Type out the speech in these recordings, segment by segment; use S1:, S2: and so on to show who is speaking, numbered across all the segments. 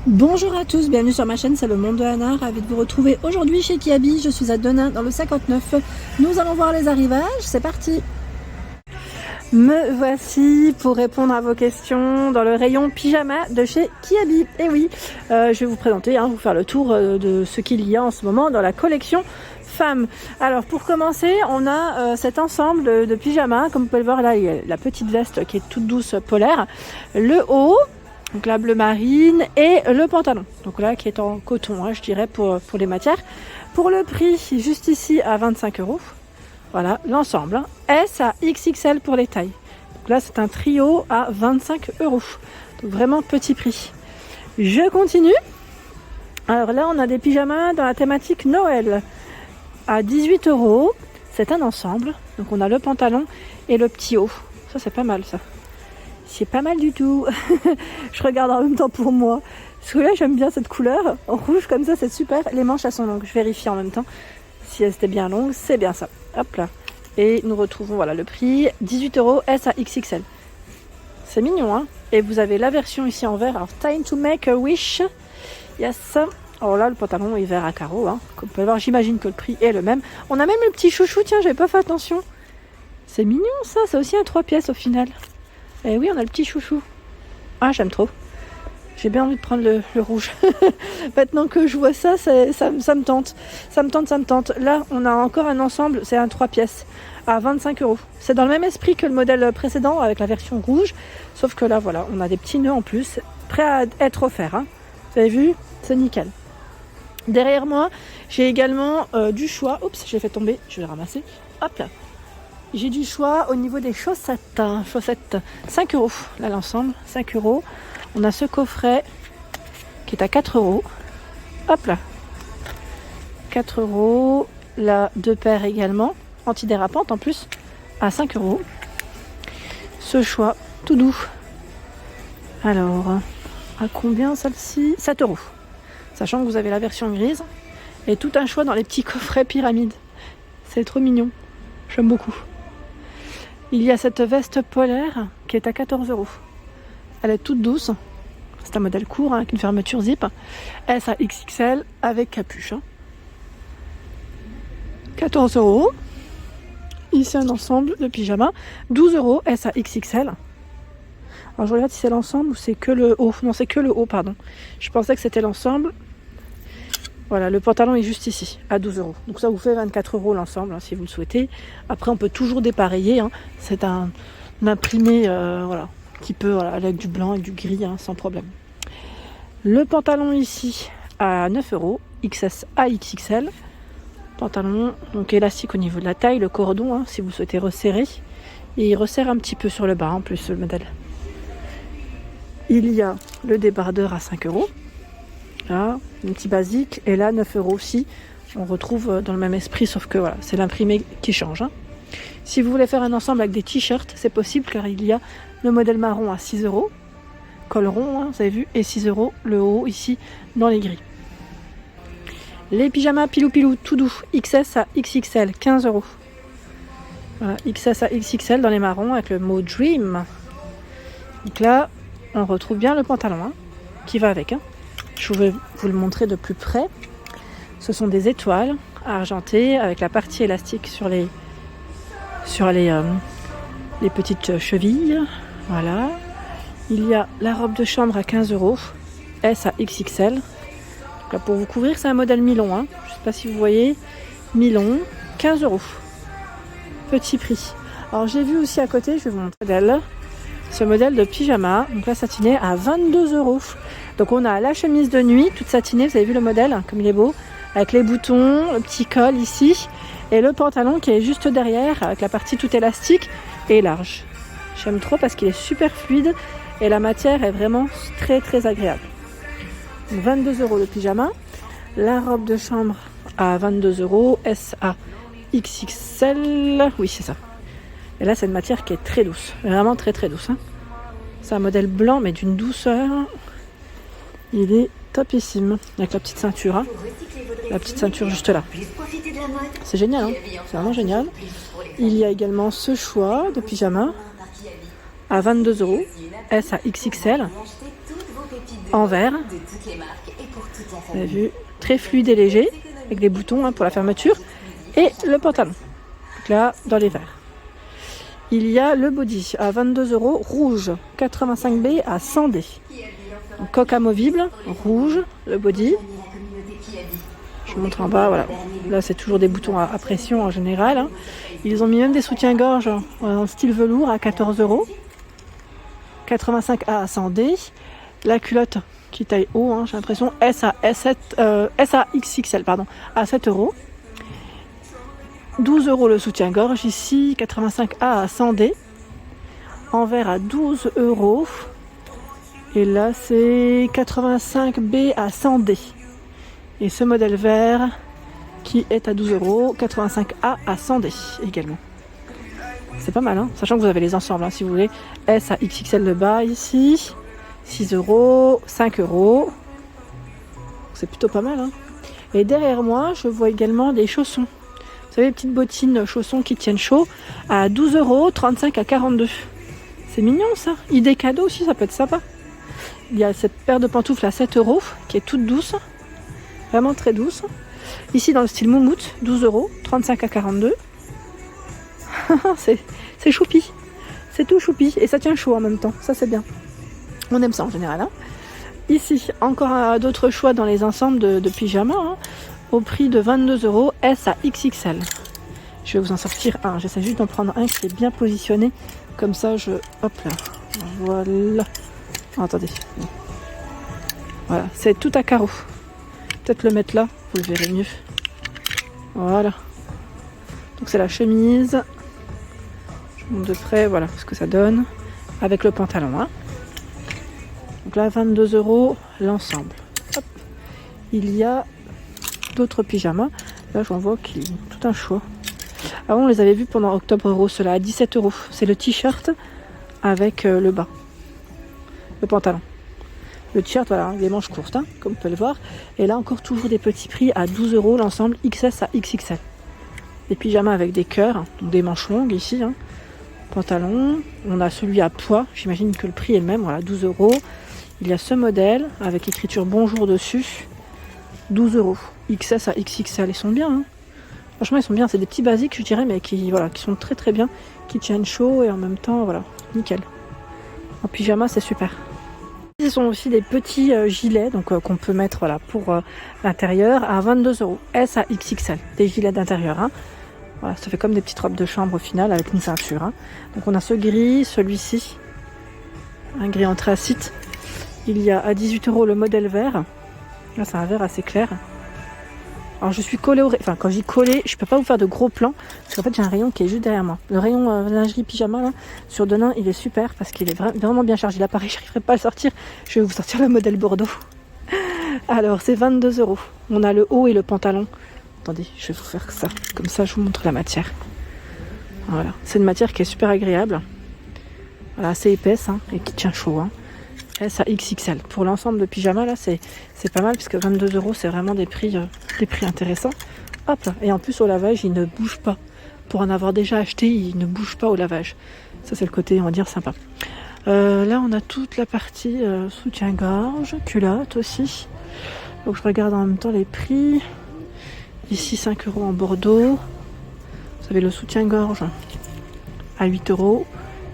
S1: Bonjour à tous, bienvenue sur ma chaîne, c'est le monde de Anna, ravi de vous retrouver aujourd'hui chez Kiabi. Je suis à Denain dans le 59. Nous allons voir les arrivages, c'est parti. Me voici pour répondre à vos questions dans le rayon pyjama de chez Kiabi. Et oui, je vais vous présenter, vous faire le tour de ce qu'il y a en ce moment dans la collection femmes. Alors pour commencer, on a cet ensemble de pyjamas, comme vous pouvez le voir là, il y a la petite veste qui est toute douce polaire, le haut, donc la bleu marine, et le pantalon, donc là qui est en coton, je dirais pour les matières. Pour le prix, juste ici à 25 €. Voilà l'ensemble, S à XXL pour les tailles. Donc là c'est un trio à 25 €. Donc vraiment petit prix. Je continue. Alors là on a des pyjamas dans la thématique Noël à 18 €. C'est un ensemble. Donc on a le pantalon et le petit haut. Ça c'est pas mal ça. C'est pas mal du tout. Je regarde en même temps pour moi. Parce que là j'aime bien cette couleur. En rouge comme ça c'est super. Les manches elles sont longues. Je vérifie en même temps. Si elles étaient bien longues, c'est bien ça. Hop là. Et nous retrouvons voilà le prix. 18 € S à XXL. C'est mignon Et vous avez la version ici en vert. Alors time to make a wish. Yes. Alors là le pantalon est vert à carreaux. Comme vous pouvez voir, j'imagine que le prix est le même. On a même le petit chouchou. Tiens, j'avais pas fait attention. C'est mignon ça. C'est aussi un 3 pièces au final. Et oui, on a le petit chouchou. Ah, j'aime trop. J'ai bien envie de prendre le rouge. Maintenant que je vois ça, ça me tente. Ça me tente. Là, on a encore un ensemble, c'est un 3 pièces à 25 €. C'est dans le même esprit que le modèle précédent avec la version rouge. Sauf que là, voilà, on a des petits nœuds en plus, prêts à être offerts. Vous avez vu? C'est nickel. Derrière moi, j'ai également du choix. Oups, j'ai fait tomber. Je vais le ramasser. Hop là. J'ai du choix au niveau des chaussettes. Chaussettes 5 €. Là, l'ensemble, 5 €. On a ce coffret qui est à 4 €. Hop là. 4 €. Là, 2 paires également. Antidérapante en plus. À 5 €. Ce choix tout doux. Alors, à combien celle-ci? 7 €. Sachant que vous avez la version grise. Et tout un choix dans les petits coffrets pyramides. C'est trop mignon. J'aime beaucoup. Il y a cette veste polaire qui est à 14 €. Elle est toute douce. C'est un modèle court avec une fermeture zip. S à XXL avec capuche. 14 €. Ici un ensemble de pyjama. 12 € S à XXL. Alors je regarde si c'est l'ensemble ou c'est que le haut. Non, c'est que le haut, pardon. Je pensais que c'était l'ensemble. Voilà, le pantalon est juste ici, à 12 €. Donc ça vous fait 24 € l'ensemble, si vous le souhaitez. Après, on peut toujours dépareiller. C'est un imprimé qui peut aller avec du blanc et du gris, sans problème. Le pantalon ici, à 9 €, XS à XXL. Pantalon donc élastique au niveau de la taille, le cordon, si vous souhaitez resserrer. Et il resserre un petit peu sur le bas, en plus, le modèle. Il y a le débardeur à 5 €. Là, un petit basique, et là 9 € aussi. On retrouve dans le même esprit, sauf que voilà, c'est l'imprimé qui change. Si vous voulez faire un ensemble avec des t-shirts, c'est possible car il y a le modèle marron à 6 €, col rond, vous avez vu, et 6 € le haut ici dans les gris. Les pyjamas pilou tout doux, XS à XXL, 15 €. Voilà, XS à XXL dans les marrons avec le mot Dream. Donc là, on retrouve bien le pantalon qui va avec. Je vais vous le montrer de plus près. Ce sont des étoiles argentées avec la partie élastique sur les petites chevilles. Voilà. Il y a la robe de chambre à 15 €, S à XXL. Donc là, pour vous couvrir, c'est un modèle mi-long. Je ne sais pas si vous voyez. Mi-long, 15 €. Petit prix. Alors j'ai vu aussi à côté, je vais vous montrer ce modèle de pyjama. Donc là, satiné à 22 €. Donc on a la chemise de nuit, toute satinée, vous avez vu le modèle, comme il est beau, avec les boutons, le petit col ici, et le pantalon qui est juste derrière, avec la partie toute élastique et large. J'aime trop parce qu'il est super fluide et la matière est vraiment très très agréable. Donc 22 € le pyjama, la robe de chambre à 22 €, S à XXL, oui c'est ça. Et là c'est une matière qui est très douce, vraiment très très douce. C'est un modèle blanc mais d'une douceur. Il est topissime avec la petite ceinture. La petite ceinture juste là. C'est génial, c'est vraiment génial. Il y a également ce choix de pyjama à 22 €, S à XXL. en verre. Vous avez vu, très fluide et léger, avec des boutons hein, pour la fermeture. Et le pantalon, donc là, dans les verres. Il y a le body à 22 € rouge, 85B à 100D. Donc, coque amovible, rouge, le body. Je vous montre en bas, voilà. Là, c'est toujours des boutons à pression en général. Hein. Ils ont mis même des soutiens-gorge en style velours à 14 €. 85A à 100D. La culotte qui taille haut, hein, j'ai l'impression, S à XXL, pardon, à 7 €. 12 € le soutien-gorge ici, 85A à 100D. En verre à 12 €. Et là, c'est 85B à 100D. Et ce modèle vert qui est à 12 €, 85A à 100D également. C'est pas mal, hein, sachant que vous avez les ensembles, hein, si vous voulez. S à XXL le bas ici, 6 €, 5 €. C'est plutôt pas mal. Hein. Et derrière moi, je vois également des chaussons. Vous savez, les petites bottines chaussons qui tiennent chaud à 12 €, 35 à 42. C'est mignon ça. Idée cadeau aussi, ça peut être sympa. Il y a cette paire de pantoufles à 7 € qui est toute douce. Vraiment très douce. Ici dans le style moumoute, 12 €, 35 à 42. c'est choupi. C'est tout choupi. Et ça tient chaud en même temps. Ça c'est bien. On aime ça en général. Hein. Ici, encore d'autres choix dans les ensembles de pyjamas. Hein, au prix de 22 €, S à XXL. Je vais vous en sortir un. J'essaie juste d'en prendre un qui est bien positionné. Comme ça, hop là. Voilà. Oh, attendez. Voilà. C'est tout à carreaux. Peut-être le mettre là. Vous le verrez mieux. Voilà. Donc c'est la chemise. Je vous montre de près. Voilà ce que ça donne. Avec le pantalon. Hein. Donc là, 22 € l'ensemble. Hop. Il y a d'autres pyjamas. Là, j'en vois qu'il y a tout un choix. Avant, on les avait vus pendant Octobre Rose, cela à 17 €. C'est le t-shirt avec le bas, le pantalon. Le t-shirt, voilà, les manches courtes, hein, comme vous pouvez le voir. Et là, encore toujours des petits prix à 12 € l'ensemble, XS à XXL. Des pyjamas avec des cœurs, donc des manches longues ici. Hein. Pantalon, on a celui à poids. J'imagine que le prix est le même, voilà, 12 €. Il y a ce modèle avec écriture bonjour dessus. 12 €. XS à XXL, ils sont bien. Hein. Franchement, ils sont bien. C'est des petits basiques, je dirais, mais qui sont très très bien. Qui tiennent chaud et en même temps, voilà, nickel. En pyjama, c'est super. Ce sont aussi des petits gilets donc qu'on peut mettre voilà, pour l'intérieur à 22 €. S à XXL. Des gilets d'intérieur. Hein. Voilà, ça fait comme des petites robes de chambre au final avec une ceinture. Hein. Donc on a ce gris, celui-ci. Un gris anthracite. Il y a à 18 € le modèle vert. Là, c'est un vert assez clair. Alors, je suis collée au rayon. Enfin, quand je dis collée, je peux pas vous faire de gros plans. Parce qu'en fait, j'ai un rayon qui est juste derrière moi. Le rayon lingerie pyjama, là, sur Denain, il est super. Parce qu'il est vraiment bien chargé. Là, pareil, je n'arriverai pas à le sortir. Je vais vous sortir le modèle Bordeaux. Alors, c'est 22 €. On a le haut et le pantalon. Attendez, je vais vous faire ça. Comme ça, je vous montre la matière. Voilà. C'est une matière qui est super agréable. Voilà, assez épaisse hein, et qui tient chaud. Hein. S à XXL. Pour l'ensemble de pyjama, là, c'est pas mal puisque 22 €, c'est vraiment des prix intéressants. Hop, et en plus, au lavage, il ne bouge pas. Pour en avoir déjà acheté, il ne bouge pas au lavage. Ça, c'est le côté, on va dire, sympa. Là, on a toute la partie soutien-gorge, culotte aussi. Donc, je regarde en même temps les prix. Ici, 5 € en Bordeaux. Vous avez le soutien-gorge à 8 €.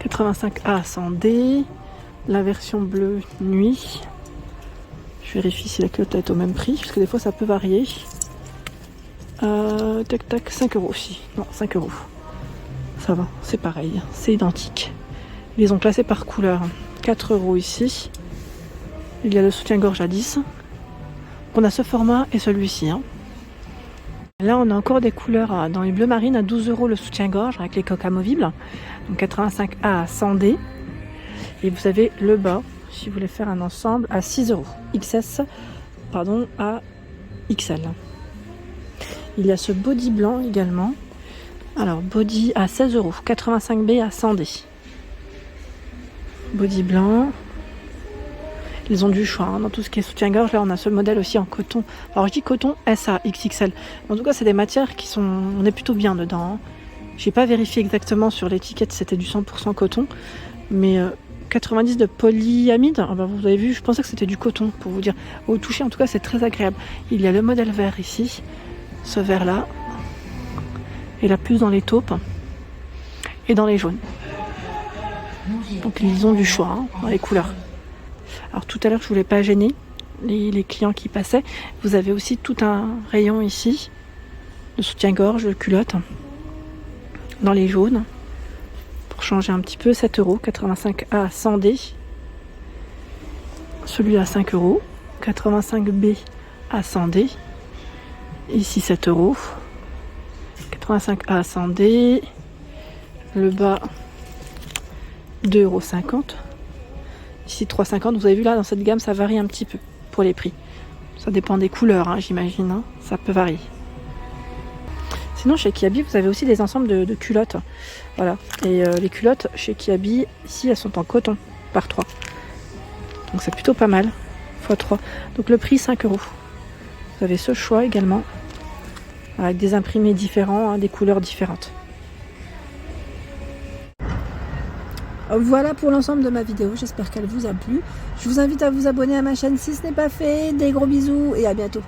S1: 85A à 100D. La version bleue nuit. Je vérifie si la culotte est au même prix, parce que des fois ça peut varier. Tac tac, 5 € aussi. Non, 5 €. Ça va, c'est pareil, c'est identique. Ils les ont classés par couleur. 4 € ici. Il y a le soutien-gorge à 10. On a ce format et celui-ci. Hein. Là, on a encore des couleurs dans les bleus marines à 12 € le soutien-gorge avec les coques amovibles. Donc 85A à 100D. Et vous avez le bas, si vous voulez faire un ensemble, à 6 €. XS, pardon, à XL. Il y a ce body blanc également. Alors, body à 16 €. 85B à 100D. Body blanc. Ils ont du choix hein, dans tout ce qui est soutien-gorge. Là, on a ce modèle aussi en coton. Alors, je dis coton S à XXL. En tout cas, c'est des matières qui sont... On est plutôt bien dedans. Hein. J'ai pas vérifié exactement sur l'étiquette si c'était du 100% coton. Mais 90 de polyamide. Ah bah, vous avez vu, je pensais que c'était du coton pour vous dire. Au toucher en tout cas c'est très agréable. Il y a le modèle vert ici, ce vert là, et là plus dans les taupes et dans les jaunes. Donc ils ont du choix hein, dans les couleurs. Alors tout à l'heure je voulais pas gêner les clients qui passaient. Vous avez aussi tout un rayon ici de soutien-gorge, de culottes dans les jaunes. Pour changer un petit peu, 7 €, 85A 100D. Celui-là 5 €, 85B à 100D. Ici 7 €, 85A 100D. Le bas 2,50 €. Ici 3,50 €. Vous avez vu là dans cette gamme ça varie un petit peu pour les prix. Ça dépend des couleurs hein, j'imagine, hein. Ça peut varier. Sinon chez Kiabi vous avez aussi des ensembles de culottes. Voilà. Et les culottes chez Kiabi ici elles sont en coton par 3. Donc c'est plutôt pas mal. X 3. Donc le prix 5 €. Vous avez ce choix également. Avec des imprimés différents, hein, des couleurs différentes. Voilà pour l'ensemble de ma vidéo, j'espère qu'elle vous a plu. Je vous invite à vous abonner à ma chaîne si ce n'est pas fait. Des gros bisous et à bientôt.